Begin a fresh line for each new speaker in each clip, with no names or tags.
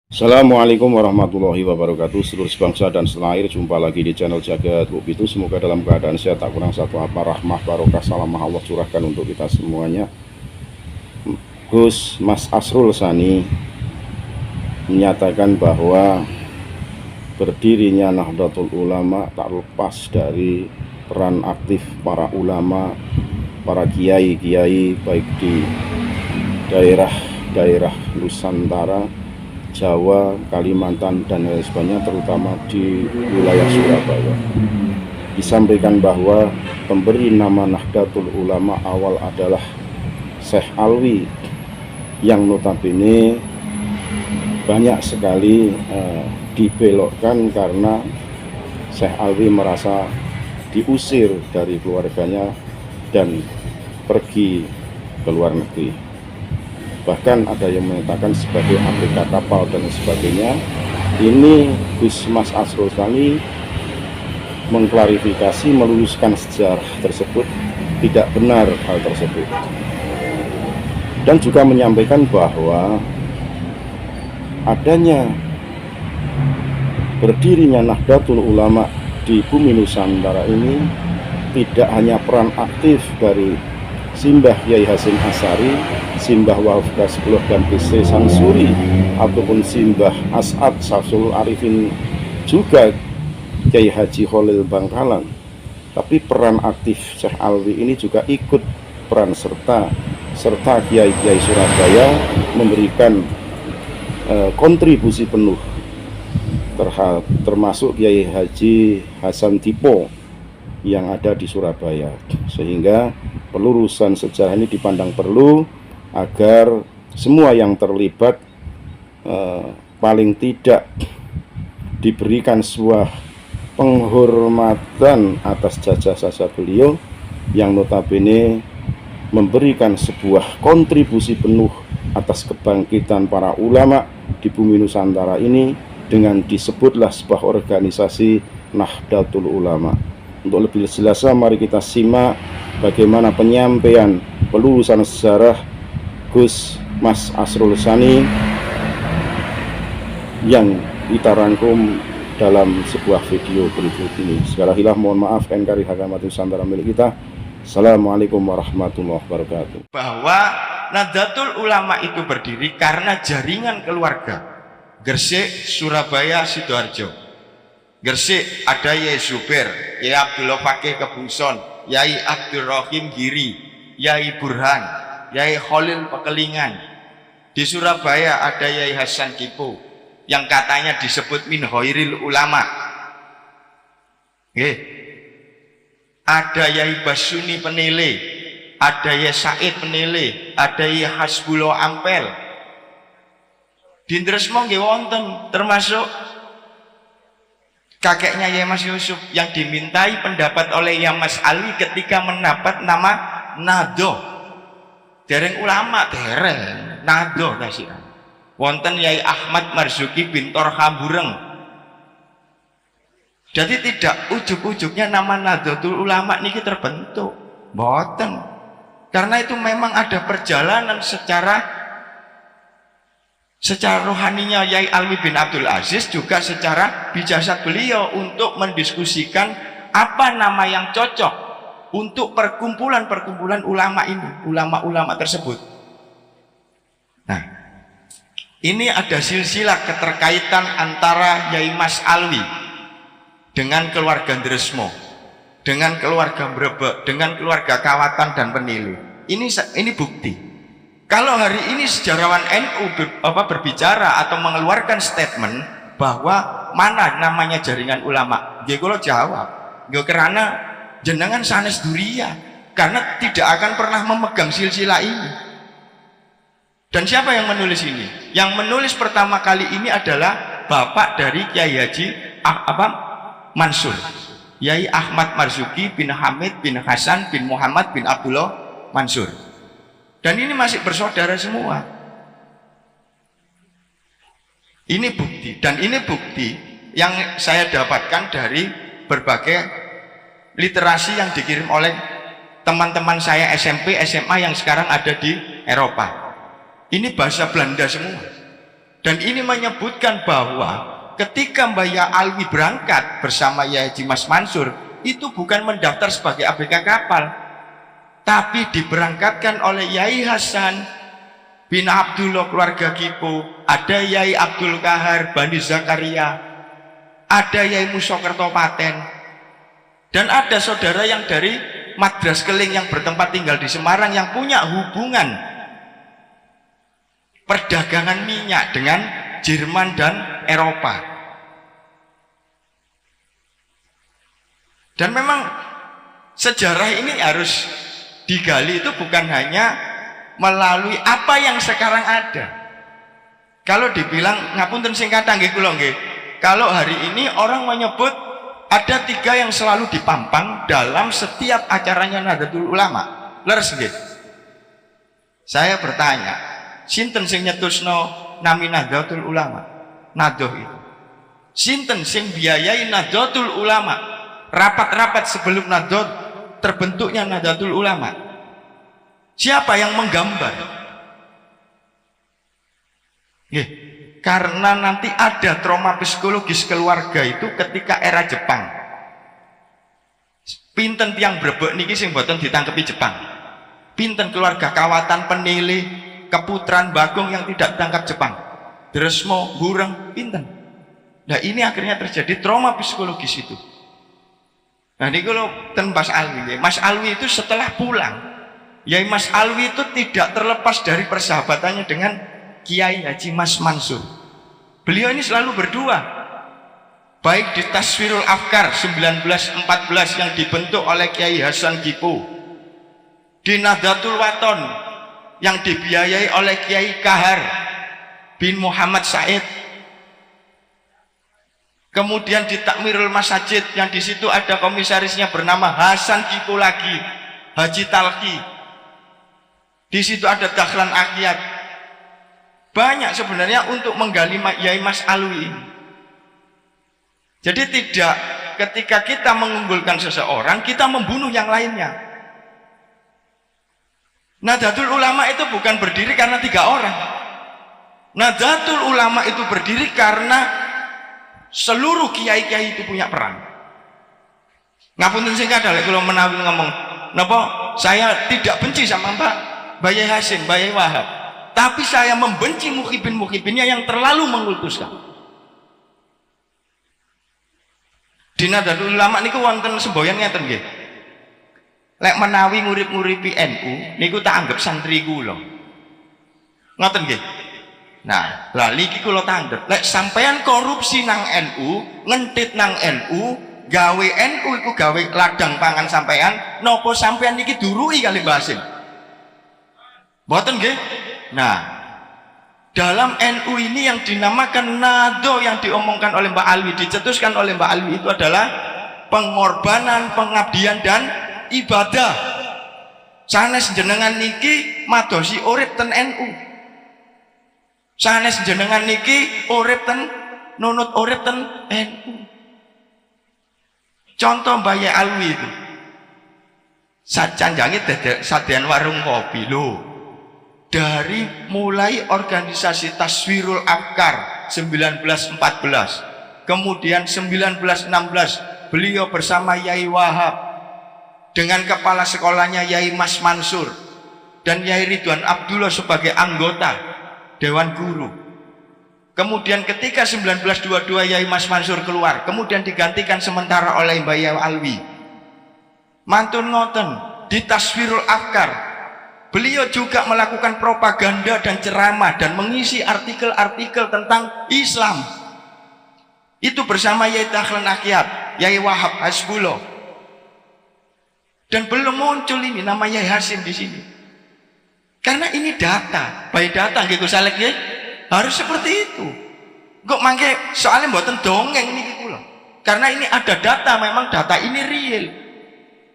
Assalamualaikum warahmatullahi wabarakatuh. Seluruh bangsa dan setanah air, jumpa lagi di channel Jagat Buk Itu. Semoga dalam keadaan sehat, tak kurang satu apa, rahmah barokah salamah Allah curahkan untuk kita semuanya. Gus Mas Asrul Sani menyatakan bahwa berdirinya Nahdlatul Ulama tak lepas dari peran aktif para ulama, para kiai-kiai baik di daerah-daerah Nusantara, Jawa, Kalimantan, dan lain sebagainya, terutama di wilayah Surabaya. Disampaikan bahwa pemberi nama Nahdlatul Ulama awal adalah Syekh Alwi, yang notabene banyak sekali dibelokkan karena Syekh Alwi merasa diusir dari keluarganya dan pergi ke luar negeri. Bahkan ada yang menyatakan sebagai ABK kapal dan sebagainya. Ini Gus Mas Asrul Sani mengklarifikasi, meluruskan sejarah tersebut, tidak benar hal tersebut, dan juga menyampaikan bahwa adanya berdirinya Nahdlatul Ulama di bumi Nusantara ini tidak hanya peran aktif dari Simbah Yai Hasyim Asy'ari, Simbah Wahab Kasbullah dan Bisri Sansuri, ataupun Simbah As'ad Syamsul Arifin, juga Kiai Haji Khalil Bangkalan, tapi peran aktif Syekh Alwi ini juga ikut peran serta kiai-kiai Surabaya memberikan kontribusi penuh, termasuk Kiai Haji Hasan Tipo yang ada di Surabaya, sehingga pelurusan sejarah ini dipandang perlu agar semua yang terlibat paling tidak diberikan sebuah penghormatan atas jasa-jasa beliau yang notabene memberikan sebuah kontribusi penuh atas kebangkitan para ulama di bumi Nusantara ini dengan disebutlah sebuah organisasi Nahdlatul Ulama. Untuk lebih jelasnya, mari kita simak bagaimana penyampaian pelurusan sejarah Gus Mas Asrul Sani yang kita rangkum dalam sebuah video berikut ini. Segala hilah mohon maaf, NKRI Hakamat Nusantara milik kita. Assalamualaikum warahmatullahi wabarakatuh.
Bahwa Nahdlatul Ulama itu berdiri karena jaringan keluarga. Gresik, Surabaya, Sidoarjo. Gresik ada Yai Zubair, Yai Abdullah Fakih Kebungson, Yai Abdul Rahim Giri, Yai Burhan, Yai Khalil Pekelingan. Di Surabaya ada Yai Hasan Kipo yang katanya disebut min khairil ulama. Ada Yai Basuni Penele, ada Yai Said Penele, ada Yai Hasbullah Ampel. Di Ndresmo nggih wonten, termasuk kakeknya Yai Mas Yusuf yang dimintai pendapat oleh Yai Mas Ali ketika mendapat nama Nado. Dereng ulama, dereng Nado tasih. Wonten Yai Ahmad Marzuki bin Torhambureng. Jadi tidak ujuk-ujuknya nama Nahdlatul Ulama niki terbentuk, boten. Karena itu memang ada perjalanan secara rohaninya Yai Alwi bin Abdul Aziz, juga secara bijasa beliau untuk mendiskusikan apa nama yang cocok untuk perkumpulan-perkumpulan ulama ini, ulama-ulama tersebut. Nah, ini ada silsilah keterkaitan antara Yai Mas Alwi dengan keluarga Ndresmo, dengan keluarga Brebek, dengan keluarga Kawatan dan Penile. Ini bukti. Kalau hari ini sejarawan NU berbicara atau mengeluarkan statement bahwa mana namanya jaringan ulama, dia kalau jawab, ya karena jenengan sanes duria, karena tidak akan pernah memegang silsilah ini. Dan siapa yang menulis ini? Yang menulis pertama kali ini adalah bapak dari Kiai Haji Mansur, Yai Ahmad Marzuki bin Hamid bin Hasan bin Muhammad bin Abdullah Mansur. Dan ini masih bersaudara semua. Ini bukti, dan ini bukti yang saya dapatkan dari berbagai literasi yang dikirim oleh teman-teman saya SMP, SMA yang sekarang ada di Eropa. Ini bahasa Belanda semua. Dan ini menyebutkan bahwa ketika Mbak Ya Alwi berangkat bersama Yai Haji Mas Mansur, itu bukan mendaftar sebagai ABK kapal, tapi diberangkatkan oleh Yai Hasan bin Abdullah keluarga Kipo, ada Yai Abdul Kahar Bani Zakaria, ada Yai Muso Kertopaten, dan ada saudara yang dari Madras Keling yang bertempat tinggal di Semarang yang punya hubungan perdagangan minyak dengan Jerman dan Eropa. Dan memang sejarah ini harus digali, itu bukan hanya melalui apa yang sekarang ada. Kalau dibilang ngapunten sing kathah nggih kula nggih, kalau hari ini orang menyebut ada 3 yang selalu dipampang dalam setiap acaranya Nahdlatul Ulama. Leres nggih? Saya bertanya, sinten sing nyetusno nami Nahdlatul Ulama? Nahdlatul itu. Sinten sing biayai Nahdlatul Ulama? Rapat-rapat sebelum Nahdlatul terbentuknya Nahdlatul Ulama. Siapa yang menggambar? Nggih, karena nanti ada trauma psikologis keluarga itu ketika era Jepang. Pinten tiang Brebek niki sing boten ditangkepi Jepang. Pinten keluarga Kawatan Penilih, Keputran Bagong yang tidak ditangkap Jepang. Dresmo, Bureng, pinten. Nah ini akhirnya terjadi trauma psikologis itu. Nah ini kalau Mas Alwi, Mas Alwi itu setelah pulang, Yai Mas Alwi itu tidak terlepas dari persahabatannya dengan Kiai Haji Mas Mansur. Beliau ini selalu berdua, baik di Taswirul Afkar 1914 yang dibentuk oleh Kiai Hasan Kipo, di Nahdlatul Wathon yang dibiayai oleh Kiai Kahar bin Muhammad Said, kemudian di Takmirul Masajid yang di situ ada komisarisnya bernama Hasan Kipo lagi, Haji Talki. Di situ ada Dahlan Akyat. Banyak sebenarnya untuk menggali Yai Mas Alwi ini. Jadi tidak ketika kita mengunggulkan seseorang, kita membunuh yang lainnya. Nahdlatul Ulama itu bukan berdiri karena 3 orang. Nahdlatul Ulama itu berdiri karena seluruh kiai-kiai itu punya peran. Ngapunten sing kadang kalau menawi ngomong, napa saya tidak benci sama Mbak Yai Hasim, Mbak Yai Wahab, tapi saya membenci mukhibin-mukhibinnya yang terlalu mengkultuskan. Di Nahdlatul Ulama niku wonten semboyan ngeten nggih. Lek menawi ngurip-nguripi NU niku tak anggap santri kula. Ngoten nggih. Nah, lah niki kula tanggep. Lek sampean korupsi nang NU, ngentit nang NU, gawe NU iku gawe ladang pangan sampean, napa sampean niki durui kali Mbah Hasim? Mboten nggih. Nah, dalam NU ini yang dinamakan nado yang diomongkan oleh Mbak Alwi, dicetuskan oleh Mbak Alwi itu adalah pengorbanan, pengabdian dan ibadah. Sanes jenengan niki madosi urip ten NU. Sanes jenengan niki urip ten nunut urip ten NU. Contoh Mbak Yai Alwi itu. Sacanjange sadean warung kopi lho. Dari mulai organisasi Taswirul Afkar 1914, kemudian 1916 beliau bersama Yai Wahab dengan kepala sekolahnya Yai Mas Mansur dan Yai Ridwan Abdullah sebagai anggota Dewan Guru. Kemudian ketika 1922 Yai Mas Mansur keluar, kemudian digantikan sementara oleh Mbak Yai Alwi. Mantun ngoten di Taswirul Afkar. Beliau juga melakukan propaganda dan ceramah dan mengisi artikel-artikel tentang Islam. Itu bersama Yai Dahlan Akyat, Yai Wahab Hasbullah. Dan belum muncul ini nama Yai Hasim di sini. Karena ini data, baik data gitu salek ya, harus seperti itu. Kok mangke soalnya mboten dongeng niki kula. Karena ini ada data, memang data ini real.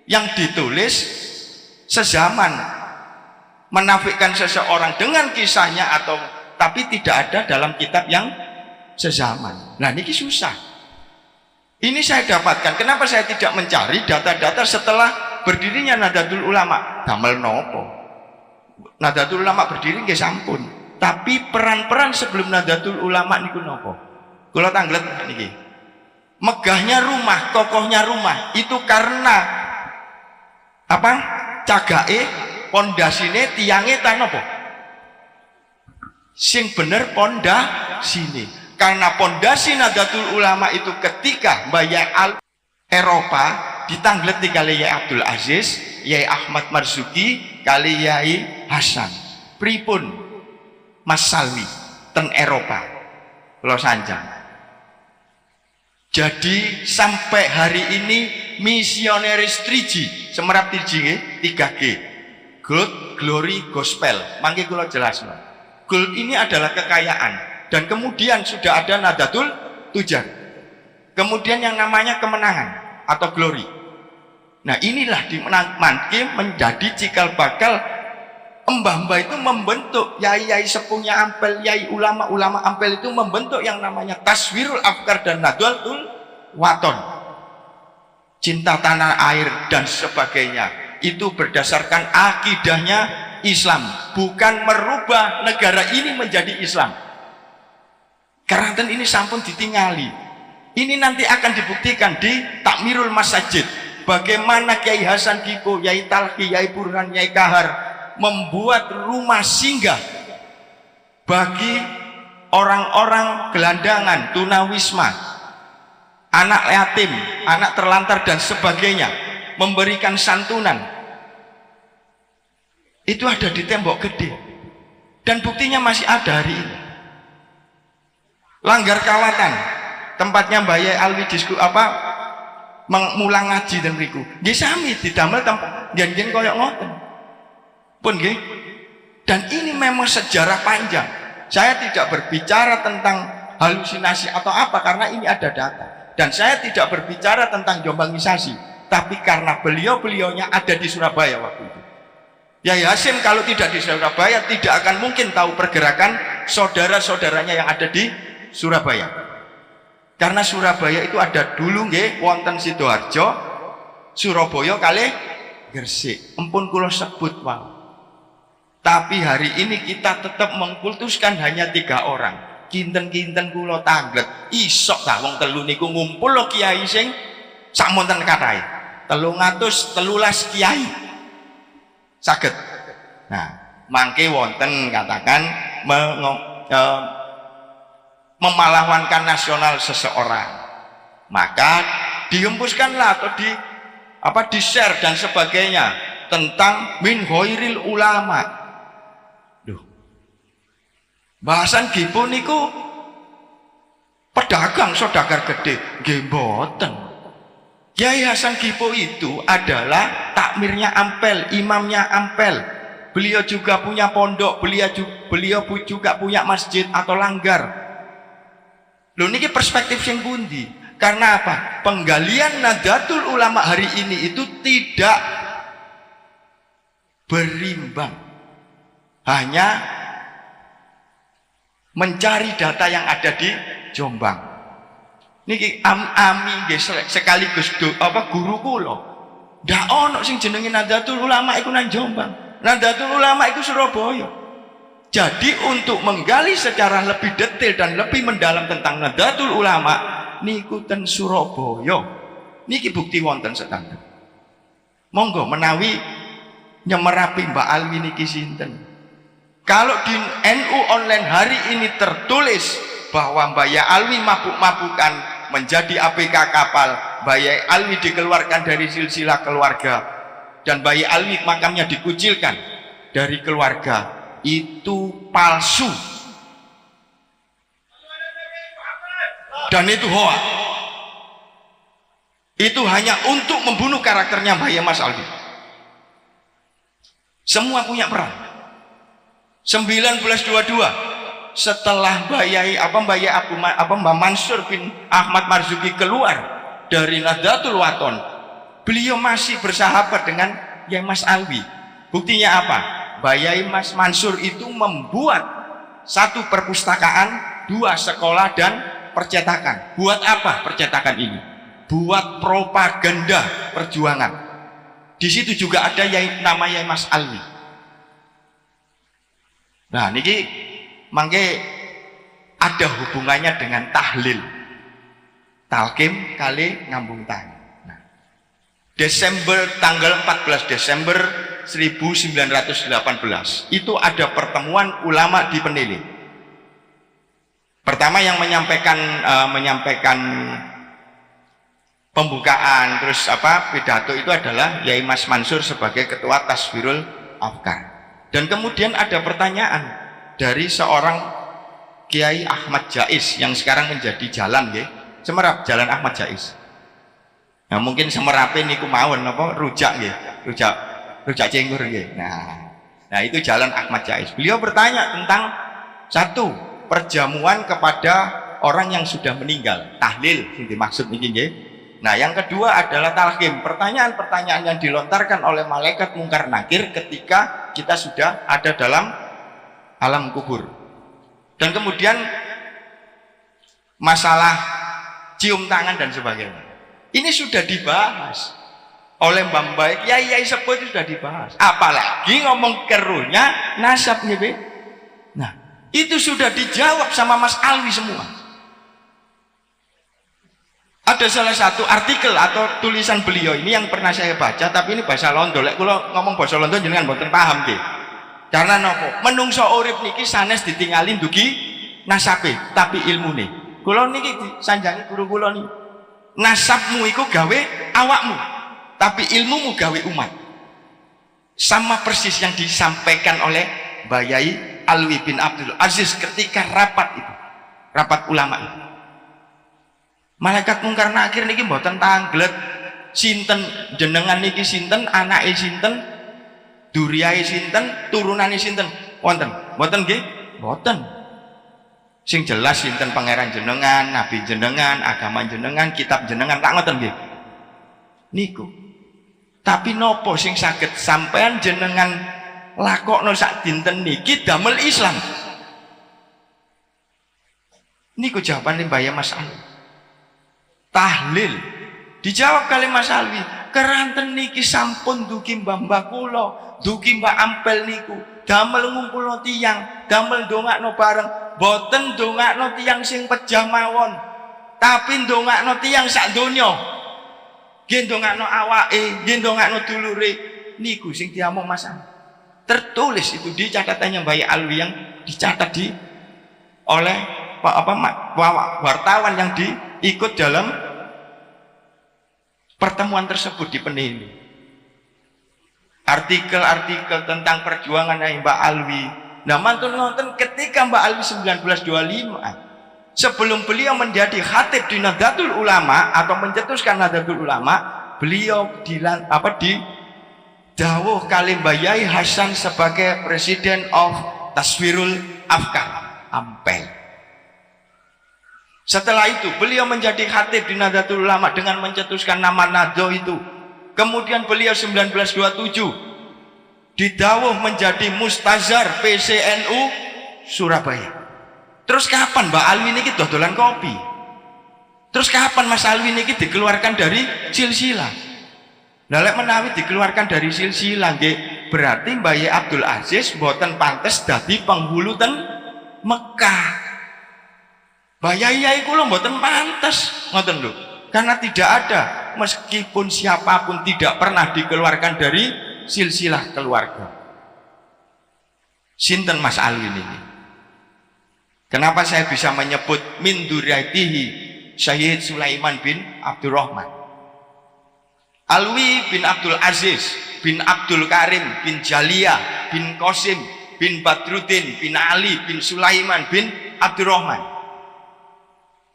Yang ditulis sezaman menafikan seseorang dengan kisahnya atau tapi tidak ada dalam kitab yang sezaman. Nah ini susah. Ini saya dapatkan. Kenapa saya tidak mencari data-data setelah berdirinya Nahdlatul Ulama? Damel nopo? Nahdlatul Ulama berdiri nggih sampun. Tapi peran-peran sebelum Nahdlatul Ulama niku nopo? Kula tanglet niki. Megahnya rumah, kokohnya rumah itu karena apa? Cagake, pondasine, tiange ta nopo? Sing bener pondasine. Karena pondasi Nahdlatul Ulama itu ketika Mbaya Al Eropa ditangleti kali Yai Abdul Aziz, Yai Ahmad Marzuki, kali Yai Hasan. Pripun Mas Salmi ten Eropa Los Angeles. Jadi sampai hari ini misionaris 3G, semerap 3G, 3G, Gold, Glory, Gospel. Mangke kula jelasno. Gold ini adalah kekayaan dan kemudian sudah ada Nahdlatul Tujar. Kemudian yang namanya kemenangan atau glory. Nah, inilah mangke menjadi cikal bakal mbah-mbah itu membentuk yai-yai sepuhnya Ampel, yai ulama-ulama Ampel itu membentuk yang namanya Taswirul Afkar dan Nahdlatul Waton, cinta tanah air dan sebagainya. Itu berdasarkan akidahnya Islam, bukan merubah negara ini menjadi Islam. Keranten ini sampun ditingali. Ini nanti akan dibuktikan di Takmirul Masajid. Bagaimana Kiai Hasan Kiko, Yai Talki, Yai Burhan, Yai Kahar membuat rumah singgah bagi orang-orang gelandangan, tunawisma, anak yatim, anak terlantar dan sebagainya, memberikan santunan. Itu ada di Tembok Gede dan buktinya masih ada hari ini. Langgar Kawatan, tempatnya Mbak Yai Alwi disku mulang ngaji dan mriku. Nggih sami didamel tempat ngen-ngen koyo ngoten. Pun nggih. Dan ini memang sejarah panjang. Saya tidak berbicara tentang halusinasi atau apa karena ini ada data. Dan saya tidak berbicara tentang jombangisasi, tapi karena beliau-beliaunya ada di Surabaya waktu itu. Yai Hasim kalau tidak di Surabaya tidak akan mungkin tahu pergerakan saudara-saudaranya yang ada di Surabaya. Karena Surabaya itu ada dulu nggih wonten Sidoarjo, Surabaya kalih Gresik. Empun kula sebut wae. Tapi hari ini kita tetap mengkultuskan hanya 3 orang. Kinten-kinten kula tanglet. Isok ta wong telu niku ngumpul lo kiai sing sakmonten kathah. 313 kiai. Saged. Nah, mangke wonten katakan memalahwankan nasional seseorang. Maka dihempuskanlah atau di share dan sebagainya tentang min ghairil ulama. Bahasan Gipo niku pedagang saudagar gede, nggih mboten. Kiai Hasan Gipo itu adalah takmirnya Ampel, imamnya Ampel. Beliau juga punya pondok, beliau juga punya masjid atau langgar. Loh niki perspektif yang pundi? Karena apa? Penggalian Nahdlatul Ulama hari ini itu tidak berimbang. Hanya mencari data yang ada di Jombang. Niki ami sekaligus guru kula. Ndak ono sing jenenge Nahdlatul Ulama iku nang Jombang. Nahdlatul Ulama iku Surabaya. Jadi untuk menggali secara lebih detail dan lebih mendalam tentang Nahdlatul Ulama niku ten Surabaya. Niki bukti wonten sedanten. Monggo menawi nyemerapi Mbak Alwi niki sinten. Kalau di NU online hari ini tertulis bahwa Mbak Yai Alwi mabuk-mabukan menjadi ABK kapal, Mbak Yai Alwi dikeluarkan dari silsilah keluarga, dan Mbak Yai Alwi makamnya dikucilkan dari keluarga, itu palsu. Dan itu hoax. Itu hanya untuk membunuh karakternya Mbak Yai Mas Alwi. Semua punya peran. 1922 setelah Mbak Mansur bin Ahmad Marzuki keluar dari Nahdlatul Waton, beliau masih bersahabat dengan Yai Mas Alwi. Buktinya apa? Mbak Yai Mas Mansur itu membuat 1 perpustakaan, 2 sekolah dan percetakan. Buat apa percetakan ini? Buat propaganda perjuangan. Di situ juga ada nama Yai Mas Alwi. Nah, niki Mangke ada hubungannya dengan tahlil. Talqim kali ngambung tangan. Nah, tanggal 14 Desember 1918 itu ada pertemuan ulama di Penili. Pertama yang menyampaikan pembukaan terus pidato itu adalah Yai Mas Mansur sebagai ketua Taswirul Afkar. Dan kemudian ada pertanyaan dari seorang Kiai Ahmad Jais yang sekarang menjadi jalan nggih, Semerap, Jalan Ahmad Jais. Nah, mungkin Semerapin niku mawon apa rujak nggih, rujak cenggur nggih. Nah, itu Jalan Ahmad Jais. Beliau bertanya tentang satu, perjamuan kepada orang yang sudah meninggal, tahlil yang dimaksud ini nggih. Nah, yang kedua adalah talqim, pertanyaan-pertanyaan yang dilontarkan oleh malaikat mungkar nakir ketika kita sudah ada dalam alam kubur. Dan kemudian masalah cium tangan dan sebagainya. Ini sudah dibahas oleh Mbah Baik, Yai Sepuh itu sudah dibahas. Apalagi ngomong keruhnya nasab nih, Be. Nah, itu sudah dijawab sama Mas Alwi semua. Ada salah satu artikel atau tulisan beliau ini yang pernah saya baca, tapi ini bahasa Londo. Lek kula ngomong bahasa Londo jenengan mboten paham nggih. Karena nopo? Menungso urip niki sanes ditinggalin dugi nasabe, tapi ilmune. Kula niki sanjangi guru kula niki. Nasabmu iku gawe awakmu, tapi ilmumu gawe umat. Sama persis yang disampaikan oleh Mbah Yai Alwi bin Abdul Aziz ketika rapat itu, rapat ulama itu. Malaikat mungkar nakir niki mboten tanglet sinten jenengan niki sinten, anake sinten, duriyae sinten, turunane sinten, wonten mboten nggih? Mboten. Sing jelas sinten pangeran jenengan, nabi jenengan, agama jenengan, kitab jenengan, tak ngoten nggih. Niku. Tapi nopo sing saged sampean jenengan lakokno sak dinten niki damel Islam? Niku jawabane Mbah Mas Alwi. Tahlil. Dijawab kali Mas Alwi, keranten niki sampun dugi mbah-mbah kula, dugi Mbak Ampel niku, damel ngumpulno tiyang, damel ndongakno bareng, boten ndongakno tiyang sing pejah mawon, tapi ndongakno tiyang sak donya. Nggih ndongakno awake, nggih ndongakno dulure, niku sing diamong Mas Alwi. Tertulis itu di catatannya Mbak Alwi yang dicatat oleh wartawan yang diikut dalam pertemuan tersebut di Penili. Artikel-artikel tentang perjuangan Mbak Alwi. Nah, mantun nonton ketika Mbak Alwi 1925, sebelum beliau menjadi khatib di Nahdlatul Ulama atau mencetuskan Nahdlatul Ulama, beliau dawuh kali Mbah Yai Hasan sebagai Presiden of Taswirul Afkar, Ampel. Setelah itu beliau menjadi khatib di Nahdlatul Ulama dengan mencetuskan nama Nahdo itu. Kemudian beliau 1927 didawuh menjadi Mustazhar PCNU Surabaya. Terus kapan Mbak Alwi niki dodolan kopi? Terus kapan Mas Alwi niki dikeluarkan dari silsilah? Nah, lek menawi dikeluarkan dari silsilah nggih, berarti Mbah Yai Abdul Aziz mboten pantes dadi penghulu ten Mekah. Mbah Yai kula mboten pantes ngoten lho. Karena tidak ada, meskipun siapapun tidak pernah dikeluarkan dari silsilah keluarga. Sinten Mas Alwi ini? Kenapa saya bisa menyebut min dzurriyyatihi Syahid Sulaiman bin Abdurrahman? Alwi bin Abdul Aziz bin Abdul Karim bin Jaliyah bin Qasim bin Badruddin bin Ali bin Sulaiman bin Abdurrahman.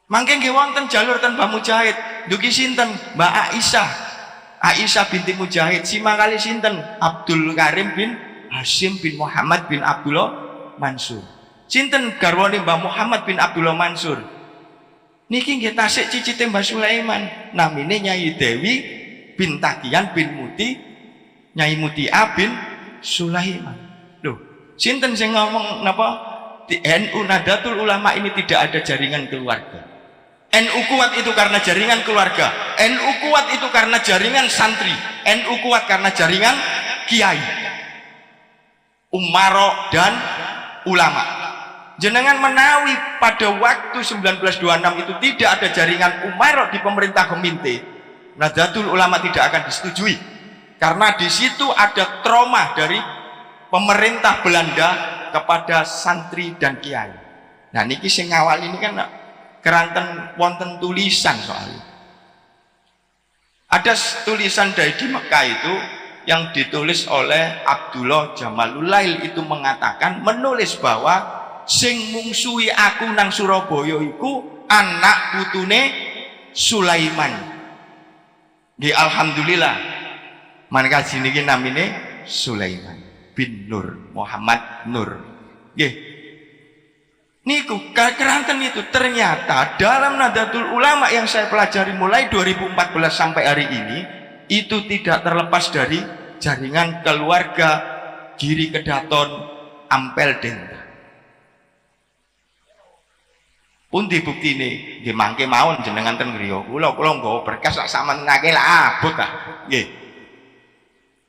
Mangke nggih wonten jalur ten Mbah Mujahid, dugi sinten? Mbak Aisyah binti Mujahid. Simakali sinten? Abdul Karim bin Hasyim bin Muhammad bin Abdullah Mansur. Sinten garwane Mbah Muhammad bin Abdullah Mansur? Niki nggih tasik cicite Mbah Sulaiman, namine Nyai Dewi bin Takian bin Muti, Nyai Mutia bin Sulaiman. Loh, sinten sing ngomong napa? Di NU Nahdlatul Ulama ini tidak ada jaringan keluarga. NU kuat itu karena jaringan keluarga, NU kuat itu karena jaringan santri, NU kuat karena jaringan kiai, umaro dan ulama. Jenengan menawi pada waktu 1926 itu tidak ada jaringan Umairah di pemerintah Kominte, Nahdlatul Ulama tidak akan disetujui, karena di situ ada trauma dari pemerintah Belanda kepada santri dan kiai. Nah niki sing awal ini kan keranten wonten tulisan soalnya. Ada tulisan dari di Mekah itu yang ditulis oleh Abdullah Jamalul Lail, itu mengatakan, menulis bahwa sing mungsuhi aku nang Surabaya iku anak putune Sulaiman. Nggih alhamdulillah. Mangkaji niki namine Sulaiman bin Nur, Muhammad Nur. Nggih. Niku keranten itu ternyata dalam Nahdlatul Ulama yang saya pelajari mulai 2014 sampai hari ini, itu tidak terlepas dari jaringan keluarga Giri Kedaton Ampel Denta. Pun dibukti ini, nggih mangke mawon jenengan ten griya. Kula nggawa berkas sak samengake lah abot ta. Nggih.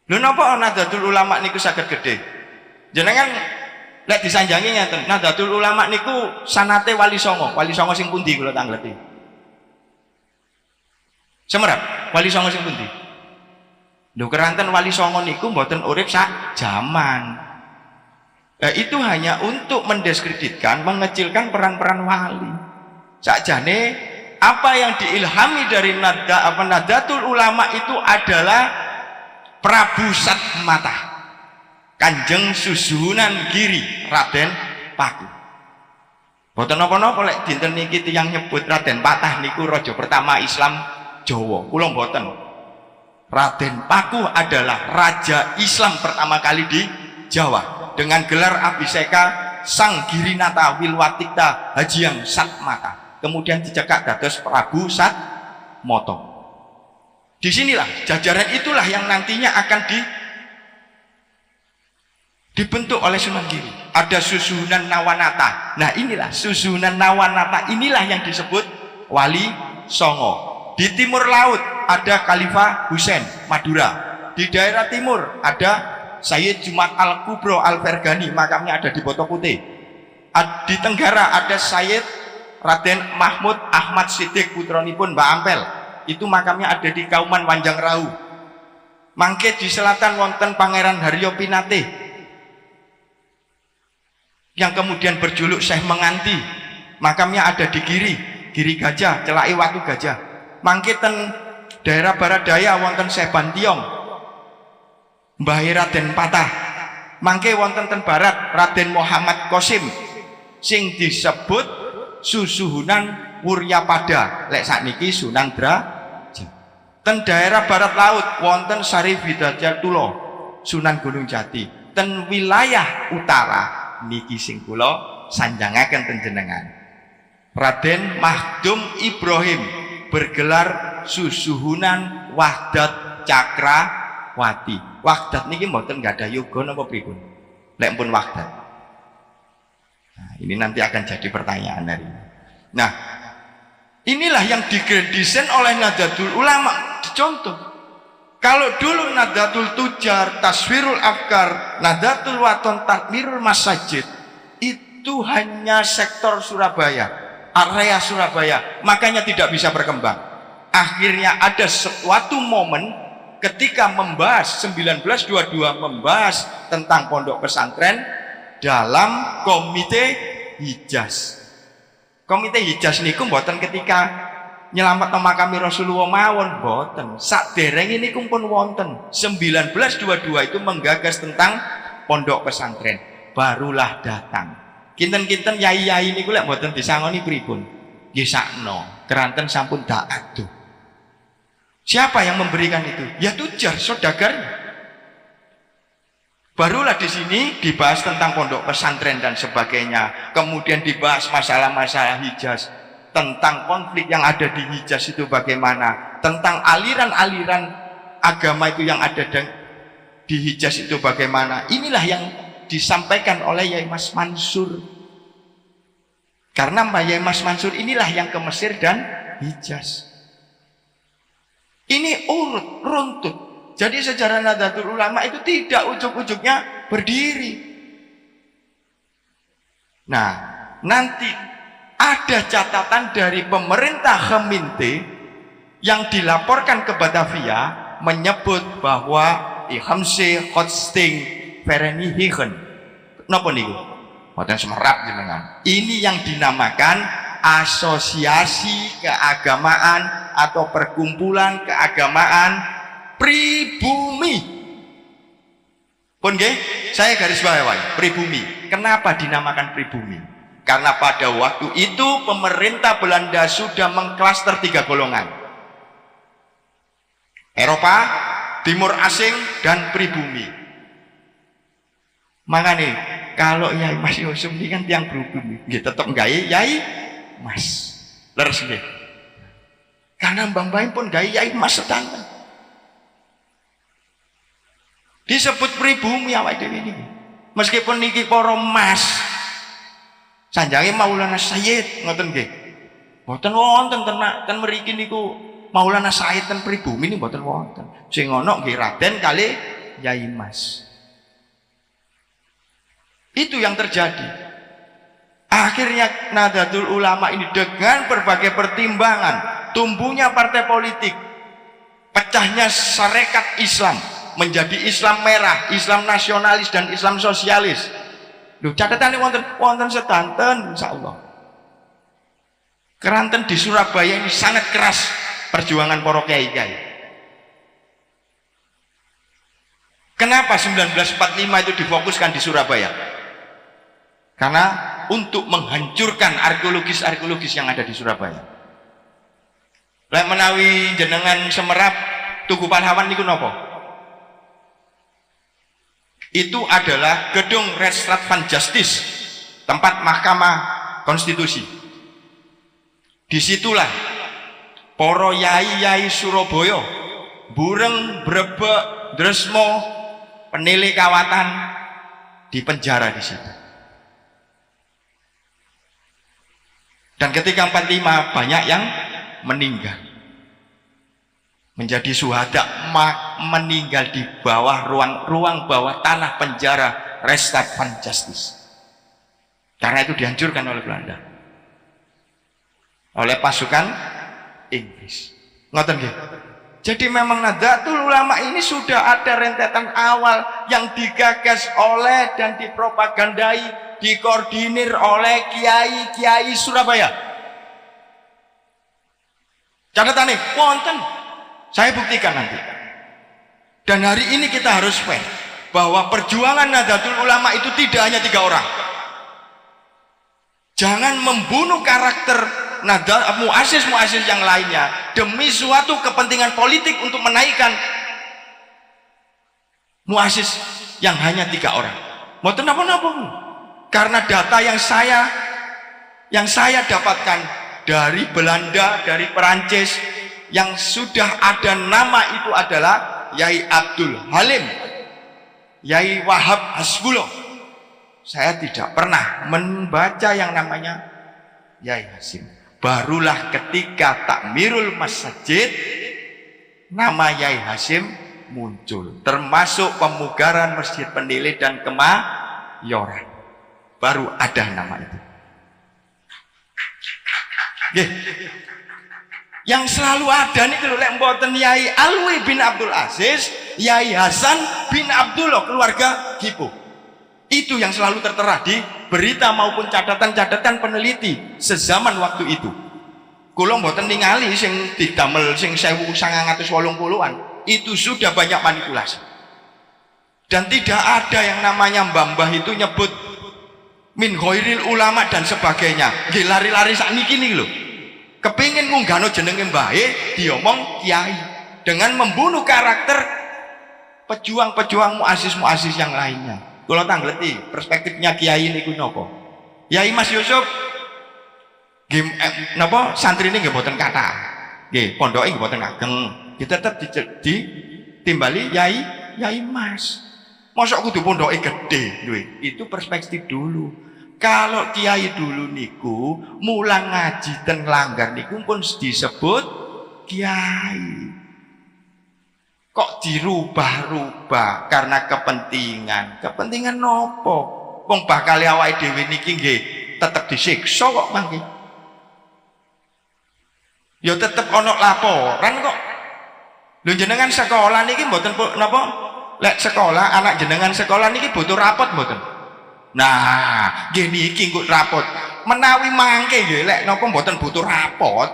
Lho napa Nahdlatul Ulama niku saged gedhe? Jenengan lek disanjangi ngeten, Nahdlatul Ulama niku sanate Wali Songo. Wali Songo sing pundi kula tangleti? Semerap, Wali Songo sing pundi? Lho keranten Wali Songo niku mboten urip sak jaman. Itu hanya untuk mendiskreditkan, mengecilkan peran-peran wali. Sakjane apa yang diilhami dari Nahdlatul Ulama itu adalah Prabu Satmata, Kanjeng Susuhunan Giri Raden Paku. Boten napa-napa lek dinten niki tiyang nyebut Raden Patah niku raja pertama Islam Jawa. Kula mboten. Raden Paku adalah raja Islam pertama kali di Jawa dengan gelar Abhiseka Sang Girinata Wilwatikta Hajiang Satmata, kemudian dicekak dados Prabu Satmoto. Disinilah jajaran itulah yang nantinya akan dibentuk oleh Sunan Giri. Ada Susuhunan Nawanata. Nah inilah Susuhunan Nawanata, inilah yang disebut Wali Songo. Di timur laut ada Khalifah Husain Madura. Di daerah timur ada Sayyid Jumat Al-Kubro Al-Fergani, makamnya ada di Boto Putih. Di tenggara ada Sayyid Raden Mahmud Ahmad Siddiq putranipun Mbah Ampel, itu makamnya ada di Kauman Wanjang Rahu. Mangke di selatan wonten Pangeran Haryo Pinate yang kemudian berjuluk Syekh Menganti, makamnya ada di Giri Gajah, Celake Watu Gajah. Mangke ten daerah barat daya wonten Syekh Bantiong Mbah Raden Patah. Mangke wonten ten barat Raden Muhammad Qasim sing disebut Susuhunan Wuryapada, lek sakniki Sunan Draja. Ten daerah barat laut wonten Sarif Hidayatullah Sunan Gunung Jati. Ten wilayah utara niki sing kula sanjangaken ten jenengan Raden Mahdum Ibrahim bergelar Susuhunan Wahdat Cakrawati. Wahdat niki mboten nggak ada yoga napa pripun? Lek pun Wahdat. Nah, ini nanti akan jadi pertanyaan dari ini. Nah, inilah yang didesain oleh Nahdlatul Ulama. Contoh, kalau dulu Nahdlatul Tujar, Taswirul Afkar, Nahdlatul Waton, Takmirul Masajid, itu hanya sektor Surabaya, area Surabaya, makanya tidak bisa berkembang. Akhirnya ada suatu momen ketika membahas 1922 membahas tentang pondok pesantren dalam Komite Hijaz. Komite Hijaz niku mboten ketika nyelamat makami Rasulullah mawon, mboten. Saderenge niku pun wonten 1922 itu menggagas tentang pondok pesantren, barulah datang. Kinten-kinten yai-yai niku lek mboten disangoni pripun? Nggih sakno, keranten sampun dak aduh. Siapa yang memberikan itu? Ya Tujar, saudagarnya. Barulah di sini dibahas tentang pondok pesantren dan sebagainya. Kemudian dibahas masalah-masalah Hijaz, tentang konflik yang ada di Hijaz itu bagaimana, tentang aliran-aliran agama itu yang ada di Hijaz itu bagaimana. Inilah yang disampaikan oleh Yai Mas Mansur. Karena Yai Mas Mansur inilah yang ke Mesir dan Hijaz. Ini urut, runtut. Jadi sejarah Nahdlatul Ulama itu tidak ujuk-ujuknya berdiri. Nah, nanti ada catatan dari pemerintah Kheminte yang dilaporkan ke Batavia menyebut bahwa Ihamse Hosting Verenihigen napa niku boten semerap jenengan. Ini yang dinamakan asosiasi keagamaan atau perkumpulan keagamaan pribumi. Pun nggih, saya garis bawahi pribumi. Kenapa dinamakan pribumi? Karena pada waktu itu pemerintah Belanda sudah mengklaster 3 golongan. Eropa, Timur Asing, dan pribumi. Makanya kalau Yai Mas Yusuf ini kan tiang pribumi, nggih tetep gawe Yai Mas. Leres nggih. Karena mbah-mbah pun gawe Yai Mas sedanten. Disebut pribumi awake dhewe niki. Meskipun niki para mas sanjange Maulana Sayyid ngoten nggih. Mboten wonten ten mriki niku Maulana Sayyid ten pribumi niku mboten wonten. Sing ana nggih Raden kali Yai Mas. Itu yang terjadi. Akhirnya Nahdlatul Ulama ini dengan berbagai pertimbangan, tumbuhnya partai politik, pecahnya Sarekat Islam menjadi Islam merah, Islam nasionalis dan Islam sosialis. Lho catatane wonten sedanten insyaallah. Keranten di Surabaya ini sangat keras perjuangan para kiai-kiai. Kenapa 1945 itu difokuskan di Surabaya? Karena untuk menghancurkan arkeologis-arkeologis yang ada di Surabaya. Lek menawi jenengan semerap Tugu Pahlawan niku napa? Itu adalah gedung Raad van Justice, tempat Mahkamah Konstitusi. Disitulah para yai-yai Surabaya, Bureng, Brebek, Dresmo, Penili Kawatan dipenjara di situ. Dan ketika 45 banyak yang meninggal. Menjadi syuhada, meninggal di bawah ruang bawah tanah penjara Raad van Justice. Karena itu dihancurkan oleh Belanda, oleh pasukan Inggris. Ngoten nggih. Jadi memang Nahdlatul Ulama ini sudah ada rentetan awal yang digagas oleh dan dipropagandai, dikoordinir oleh kiai-kiai Surabaya. Catatane wonten. Saya buktikan nanti. Dan hari ini kita harus fair bahwa perjuangan Nahdlatul Ulama itu tidak hanya 3 orang. Jangan membunuh karakter muassis-muassis yang lainnya demi suatu kepentingan politik untuk menaikkan muassis yang hanya 3 orang. Mboten napa-napa. Karena data yang saya dapatkan dari Belanda, dari Perancis, yang sudah ada nama itu adalah Yai Abdul Halim, Yai Wahab Hasbullah. Saya tidak pernah membaca yang namanya Yai Hasim. Barulah ketika Takmirul Masjid nama Yai Hasim muncul, termasuk pemugaran Masjid Penili dan Kemayoran. Baru ada nama itu. Nggih. Yang selalu ada nih kalau lek mboten Yai Alwi bin Abdul Aziz, Yai Hasan bin Abdullah keluarga Gipo. Itu yang selalu tertera di berita maupun catatan-catatan peneliti sezaman waktu itu. Kula mboten ningali sing didamel sing 1980-an, itu sudah banyak manipulasi. Dan tidak ada yang namanya mbah-mbah itu nyebut min ghairil ulama dan sebagainya. Nggih lari-lari sakniki niki lho. Kepingin ngunggahno jenenge mbahe diomong kiai dengan membunuh karakter pejuang-pejuang muassis-muassis yang lainnya. Kula tangleti perspektifnya kiai niku napa? Yai Mas Yusuf napa santrine nggih mboten kathah. Nggih, pondoke nggih mboten ageng. Nggih tetep ditimbali Yai Mas. Mosok kudu pondoke gedhe lho. Itu perspektif dulu. Kalau kiai dulu niku mulang ngaji ten Langgar niku pun disebut kiai. Kok dirubah-rubah karena kepentingan? Kepentingan nopo? Wong bakal awake dhewe niki nggih tetep disiksa kok mangke. Ya tetep ana laporan kok. Lho jenengan sekolah niki mboten napa? Lek sekolah anak jenengan sekolah niki butuh rapot mboten? Nah, nggih niki nggo rapot. Menawi mangke nggih lek napa mboten butuh rapot.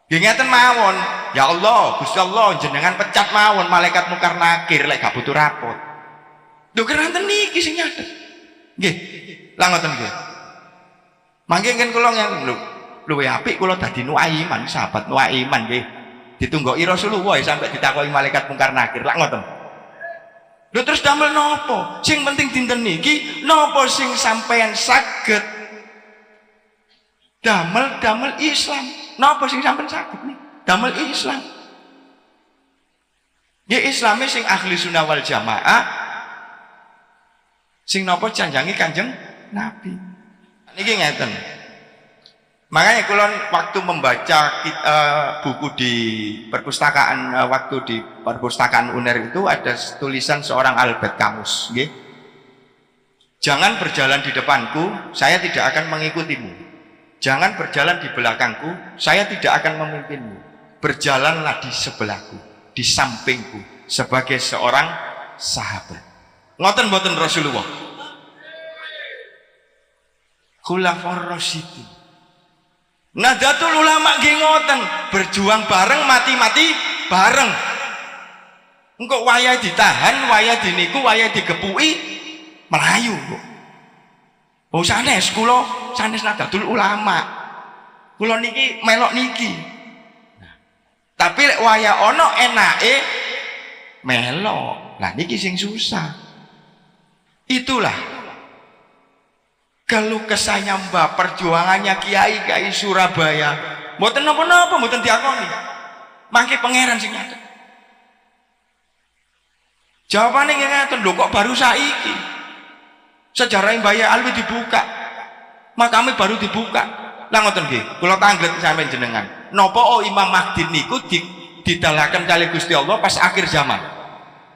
Nggih ngeten mawon. Ya Allah, Gusti Allah jenengan pecat mawon malaikat mungkar nakir lek gak butuh rapot. Lho keranten niki sing nyatet. Nggih. Lah ngoten nggih. Mangke nggen kula luwih apik kula dadi nuaiman, sahabat nuaiman nggih. Ditunggoki Rasulullah sampai ditakoki malaikat mungkar nakir. Lah ngoten. Lho terus damel napa? Sing penting dinten niki napa sing sampeyan saged damel Islam. Napa sing sampeyan saged nih? Damel Islam. Ya Islame sing ahli sunnah wal jamaah sing napa janjangi Kanjeng Nabi. Niki ngeten. Makanya kula waktu membaca buku di perpustakaan waktu di perpustakaan UNER itu ada tulisan seorang Albert Camus, nggih. Jangan berjalan di depanku, saya tidak akan mengikutimu. Jangan berjalan di belakangku, saya tidak akan memimpinmu. Berjalanlah di sebelahku, di sampingku sebagai seorang sahabat. Ngoten mboten Rasulullah. Khulafaur Rasyidin. Nahdlatul Ulama nggih ngoten, berjuang bareng, mati-mati bareng. Engko wayah ditahan, wayah diniku, wayah digepuki melayu kok. Oh sanes kula, sanes Nahdlatul Ulama. Kula niki melok niki. Nah, tapi lek wayah ana enake melok. Lah niki sing susah. Itulah kalau kesanya mbak perjuangannya kiai Surabaya mboten napa-napa mboten diakoni mangke pangeran sing nyatet jawabane ngeten lho kok baru saiki sejarah Mbah Yai Alwi dibuka makame baru dibuka lah ngoten nggih kula tanglet sampeyan jenengan napa Imam Mahdi niku didalaken kali Gusti Allah pas akhir zaman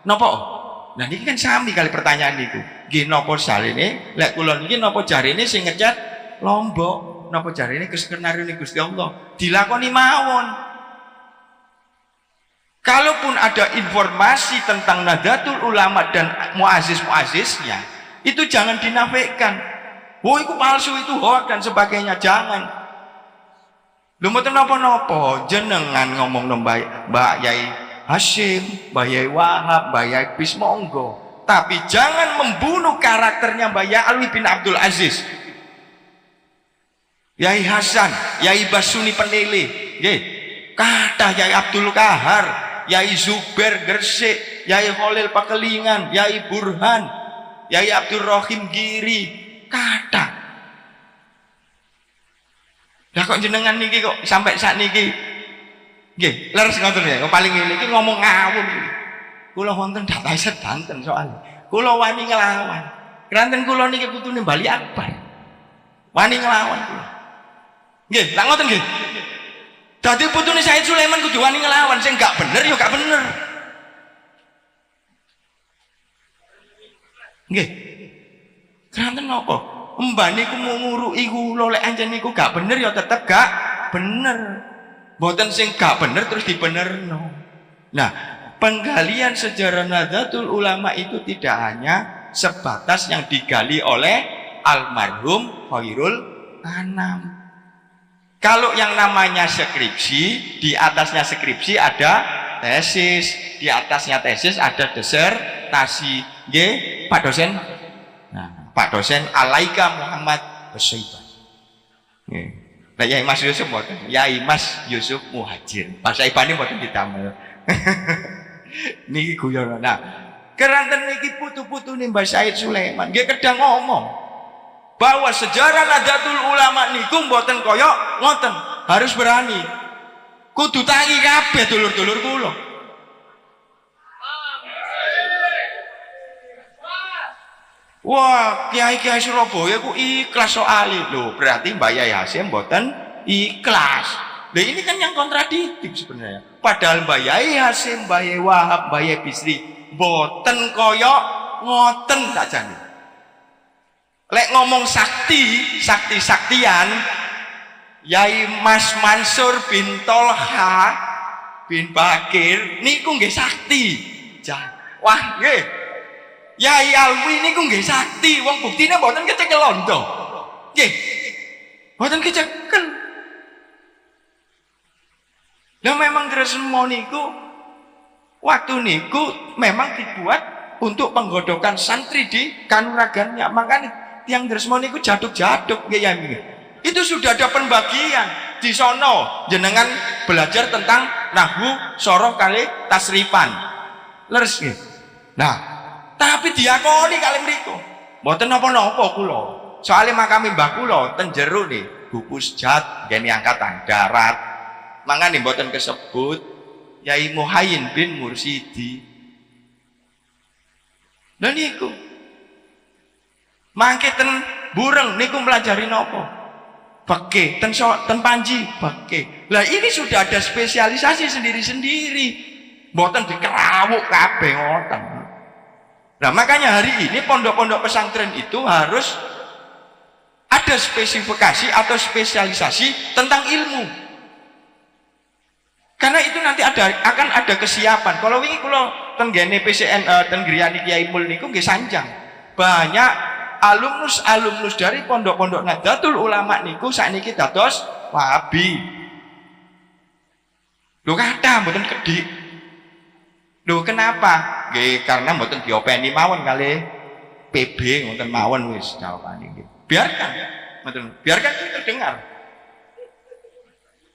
napa nah ini kan sami kali pertanyaan niku nggih napa saline lek kula niki napa jarine sing ngecat Lombok napa jarine keskenario Gusti Allah dilakoni mawon. Kalaupun ada informasi tentang Nahdlatul Ulama dan muazzis-muazzisnya itu jangan dinafikan. Oh itu palsu, itu hoax dan sebagainya, jangan. Lho mboten napa-napa jenengan ngomong Mbak Yai Hasyim, Mbah Yai Wahab, Mbah Yai Bis monggo. Tapi jangan membunuh karakternya Mbah Yai Alwi bin Abdul Aziz. Yai Hasan, Yai Basuni Penele, nggih. Kathah Yai Abdul Kahar, Yai Zubair Gresik, Yai Khalil Pakelingan, Yai Burhan, Yai Abdul Rahim Giri, kathah. Lah kok jenengan niki kok sampai saat niki nggih, leres ngoten ya, paling iki ngomong ngawur. Kula wonten datai sedanten soalnya. Kula wani nglawan. Kranten kula niki putune Bali Akbar. Wani nglawan kula. Nggih, lak ngoten nggih. Dadi putune Said Sulaiman kudu wani nglawan, sing gak bener ya gak bener. Nggih. Kranten napa? Mbah niku nguruki kula lek anjen niku gak bener ya tetep gak bener. Mboten sing gak bener terus dibenerno. Nah, penggalian sejarah Nahdlatul Ulama itu tidak hanya sebatas yang digali oleh almarhum Khairul Anam. Kalau yang namanya skripsi, di atasnya skripsi ada tesis, di atasnya tesis ada disertasi. Nggih, Pak dosen. Nah, Pak dosen Alaika Muhammad Besaiban. Nggih. Nah, Yai Mas Yusuf mboten. Yai Mas Yusuf Muhajir. Pak Saibane mboten ditamel. Niki guyon. Nah, keranten niki putu-putune Mbah Said Sulaiman nggih kedang ngomong bahwa sejarah Nahdlatul Ulama niku mboten kaya ngoten. Harus berani. Kudu tangi kabeh dulur-dulur kula. Wah, kiai-kiai Surabaya ku ikhlas soalnya loh. Berarti Mbah Yai Hasyim mboten ikhlas. Nah ini kan yang kontradiktif sebenarnya. Padahal Mbah Yai Hasyim, Mbah Yai Wahab, Mbah Yai Bisri mboten kaya ngoten sakjane. Lek ngomong saktian, Yai Mas Mansur bin Tolha bin Bakir niku nggih sakti. Wah, nggih. Yai Alwi niku nggih sakti, wong buktine mboten kecekel londo. Nggih. Mboten kecekel. Lah memang Gresmo niku waktu niku memang dibuat untuk penggodokan santri di kanuragannya. Makanya tiang Gresmo niku jaduk-jaduk nggih ya. Itu sudah ada pembagian di sono jenengan belajar tentang nahwu soroh kali tasrifan leres nggih. Nah, tapi diakoni kali mriku mboten napa-napa kula. Soale makame mbah kula ten jero nih buku sejat geni angkatan darat. Mangane mboten kesebut Yai Muhayyin bin Mursidi. Lha niku mangke ten Bureng niku melajari napa? Beke, ten Panji, beke. Lah ini sudah ada spesialisasi sendiri-sendiri. Mboten dikerawuk kabeh ngoten. Nah, makanya hari ini pondok-pondok pesantren itu harus ada spesifikasi atau spesialisasi tentang ilmu. Karena itu nanti akan ada kesiapan. Kalau wingi kula ten gene PCN ten griyane Kiai Mul niku nggih sanjang. Banyak alumnus dari pondok-pondok Nahdlatul Ulama niku sakniki dados Wahabi. Lho kathah mboten kedhik. Lho kenapa? Nggih karena mboten diopeni mawon kali PB ngoten mawon wis jawabane nggih. Biarkan, mboten. Biarkan kita dengar.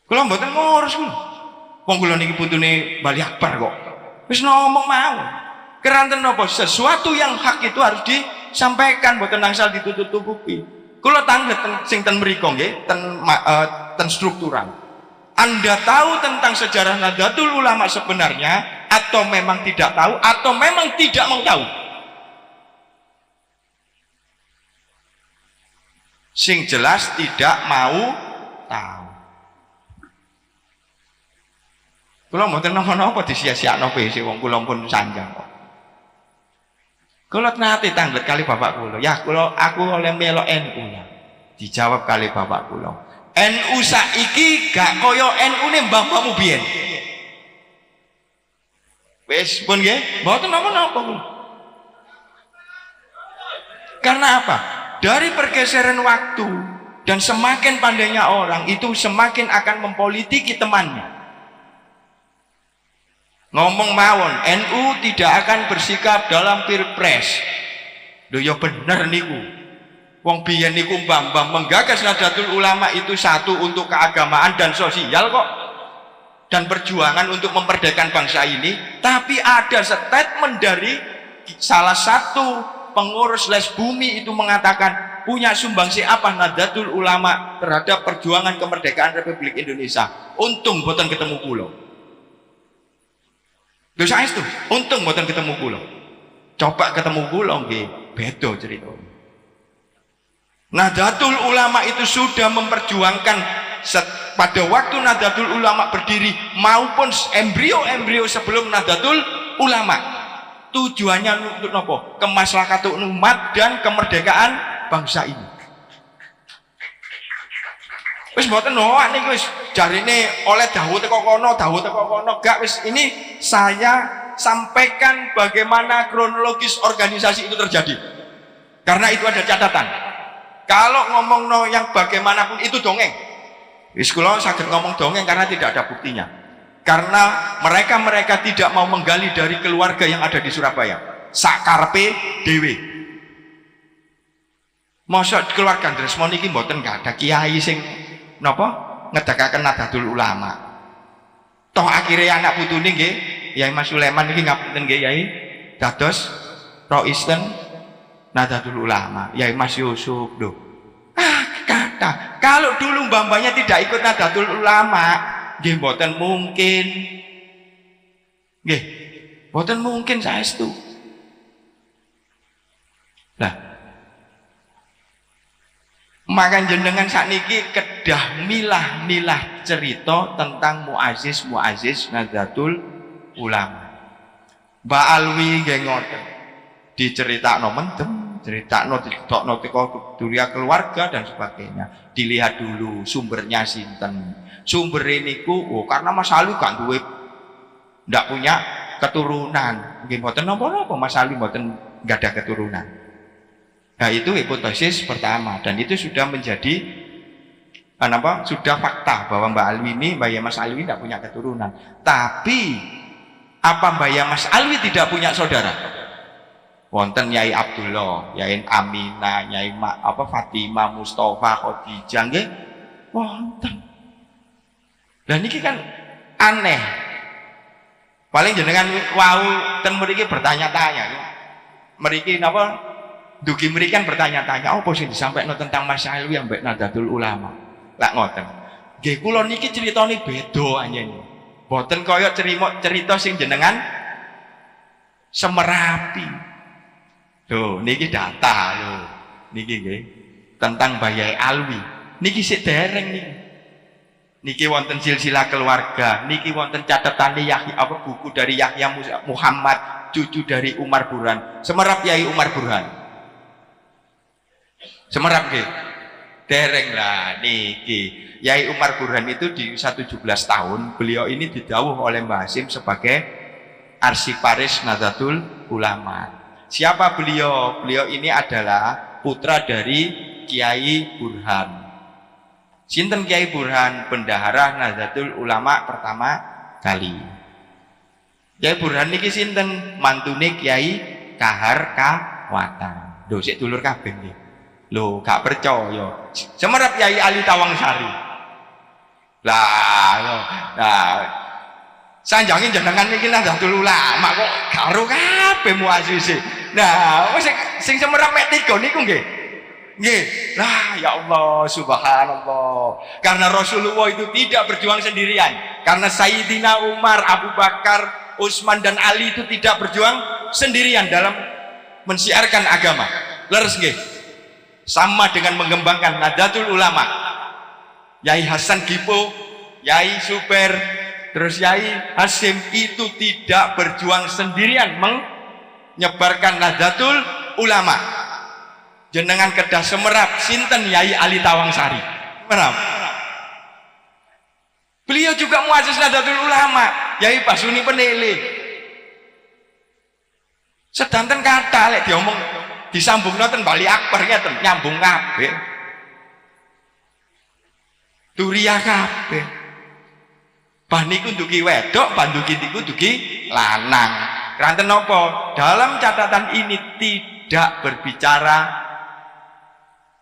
Kula mboten ngurus kula. Wong kula niki putune Bali Akbar kok. Wis ngomong mawon. Keranten napa sesuatu yang hak itu harus disampaikan, mboten angsal ditutup-tutupi. Kula tanglet sing ten mriku nggih, ten struktural. Anda tahu tentang sejarah Nahdlatul Ulama sebenarnya atau memang tidak tahu atau memang tidak mau tahu? Sing jelas tidak mau tahu. Kula mboten napa-napa disia-siakno PC wong kula pun sanjang kok. Kula nate tanglet kali bapak kula. Ya aku oleh melok NU ya. Dijawab kali bapak kula. NU saiki gak kaya NU-ne mbah-mbahmu biyen. Wis pun nggih, mboten napa-napa kula. Karena apa? Dari pergeseran waktu dan semakin pandainya orang itu semakin akan mempolitiki temannya. Ngomong mawon, NU tidak akan bersikap dalam pilpres. Lho ya bener niku. Wong biyen niku mbah-mbah menggagas Nahdlatul Ulama itu satu untuk keagamaan dan sosial kok. Dan perjuangan untuk memerdekakan bangsa ini, tapi ada statement dari salah satu pengurus les bumi itu mengatakan punya sumbangsi apa Nahdlatul Ulama terhadap perjuangan kemerdekaan Republik Indonesia. Untung boten ketemu kula. Lho saestu, untung mboten ketemu kula. Coba ketemu kula nggih, beda cerita. Nahdlatul Ulama itu sudah memperjuangkan pada waktu Nahdlatul Ulama berdiri maupun embrio-embrio sebelum Nahdlatul Ulama. Tujuannya untuk nopo? Kemaslahatan umat dan kemerdekaan bangsa ini. Wis mboten noak niku wis jarine oleh dawuh teko kono, gak wis ini saya sampaikan bagaimana kronologis organisasi itu terjadi. Karena itu ada catatan. Kalau ngomong no yang bagaimanapun itu dongeng. Wis kula saged ngomong dongeng karena tidak ada buktinya. Karena mereka tidak mau menggali dari keluarga yang ada di Surabaya. Sakarpe dhewe. Mosok keluarga Gresmo niki mboten gak ada kiai sing napa ngedekaken Nahdlatul Ulama. Toh akhirnya anak putune nggih Yai Mas Sulaiman niki ngapunten nggih Yai dados Roisten Nahdlatul Ulama. Yai Mas Yusuf lho. Kata kalau dulu mbah-mbahnya tidak ikut Nahdlatul Ulama nggih mboten mungkin. Nggih, mboten mungkin saestu. Lah maka jenengan sakniki kedah milah-milah cerita tentang muazzis Nahdlatul Ulama. Mbak Alwi nggih ngoten. Diceritakno mendem Critakno ditokno teko duria keluarga dan sebagainya. Dilihat dulu sumbernya sinten. Sumber niku karena Mas Ali gak duwe ndak punya keturunan. Nggih mboten napa-napa Mas Ali mboten enggak ada keturunan. Nah, itu hipotesis pertama dan itu sudah menjadi sudah fakta bahwa Mbak Alwi ini, Mbak Mas Alwi tidak punya keturunan. Tapi apa Mbak Mas Alwi tidak punya saudara? Wonten Nyai Abdullah, Nyai Aminah, Nyai Fatimah, Mustafa, Khadijah nggih wonten. Dan ini kan aneh. Paling jenengan wau ten mriki bertanya-tanya. Mriki napa dugi mriki kan bertanya-tanya apa sing disampaikan tentang Mas Alwi ambek Nahdlatul Ulama. Lah ngoten. Nggih kula niki critane beda anjen. Mboten kaya cerita sing jenengan semerapi. Tuh, niki data lho. Niki nggih tentang Mbah Alwi. Niki sik dereng niki. Niki wonten silsilah keluarga, niki wonten catetane buku dari Yahya Muhammad, cucu dari Umar Burhan. Semerap Yai Umar Burhan. Semerap nggih. Dereng lah niki. Yai Umar Burhan itu di usia 17 tahun, beliau ini didhawuh oleh Mbah Hasyim sebagai arsiparis Nahdlatul Ulama. Siapa beliau? Beliau ini adalah putra dari Kiai Burhan. Sinten Kiai Burhan, bendahara Nahdlatul Ulama pertama kali. Kiai Burhan niki sinten? Mantune Kiai Kahar Kawatan. Lho sik dulur kabeh nggih. Lho gak percaya. Semerap Yai Ali Tawangsari. Lah sanjange jenengan niki Nahdlatul Ulama kok karo kabeh muasisi. Nah, sing semerap mek 3 niku nggih. Nggih. Lah ya Allah subhanallah. Karena Rasulullah itu tidak berjuang sendirian. Karena Sayyidina Umar, Abu Bakar, Utsman dan Ali itu tidak berjuang sendirian dalam mensiarkan agama. Leres nggih. Sama dengan mengembangkan Nahdlatul Ulama. Yai Hasan Gipo, Yai Super, terus Yai Hasyim itu tidak berjuang sendirian menyebarkan Nahdlatul Ulama. Jenengan kedah semerap sinten Yai Ali Tawangsari. Merap. Beliau juga muassis Nahdlatul Ulama, Yai Basuni Penele. Sedanten kata lek diomong disambung nonton Bali Akbar ngeten nyambung kabeh. Turia kabeh. Bah niku dugi wedok, banduki niku dugi lanang. Kranten napa? Dalam catatan ini tidak berbicara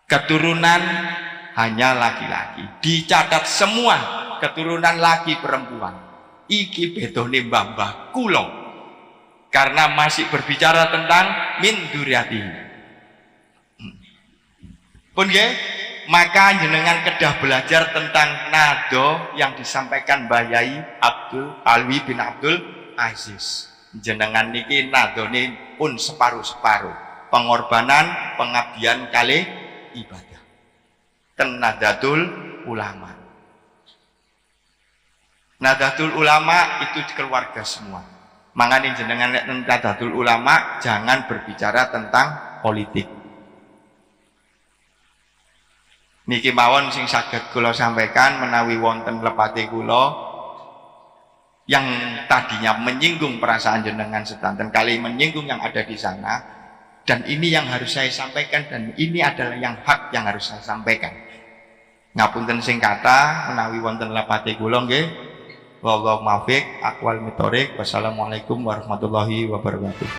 keturunan hanya laki-laki. Dicatat semua keturunan laki perempuan. Iki bedone mbah-mbah kula. Karena masih berbicara tentang min dzurriyyati. Pun nggih, maka jenengan kedah belajar tentang nado yang disampaikan Mbah Yai Alwi bin Abdul Aziz. Jenengan niki nadone pun separuh-separuh. Pengorbanan, pengabdian kali ibadah. Ten Nahdlatul Ulama. Nahdlatul Ulama itu keluarga semua. Mangane jenengan nek Nahdlatul Ulama jangan berbicara tentang politik. Niki mawon sing saged kula sampaikan menawi wonten lepate kula yang tadinya menyinggung perasaan jenengan sedanten kali menyinggung yang ada di sana, dan ini yang harus saya sampaikan dan ini adalah yang hak yang harus saya sampaikan. Ngapunten sing kata menawi wonten lepate kula nggih. Wallahu muwaffiq, aqwal mithoriq. Wassalamualaikum warahmatullahi wabarakatuh.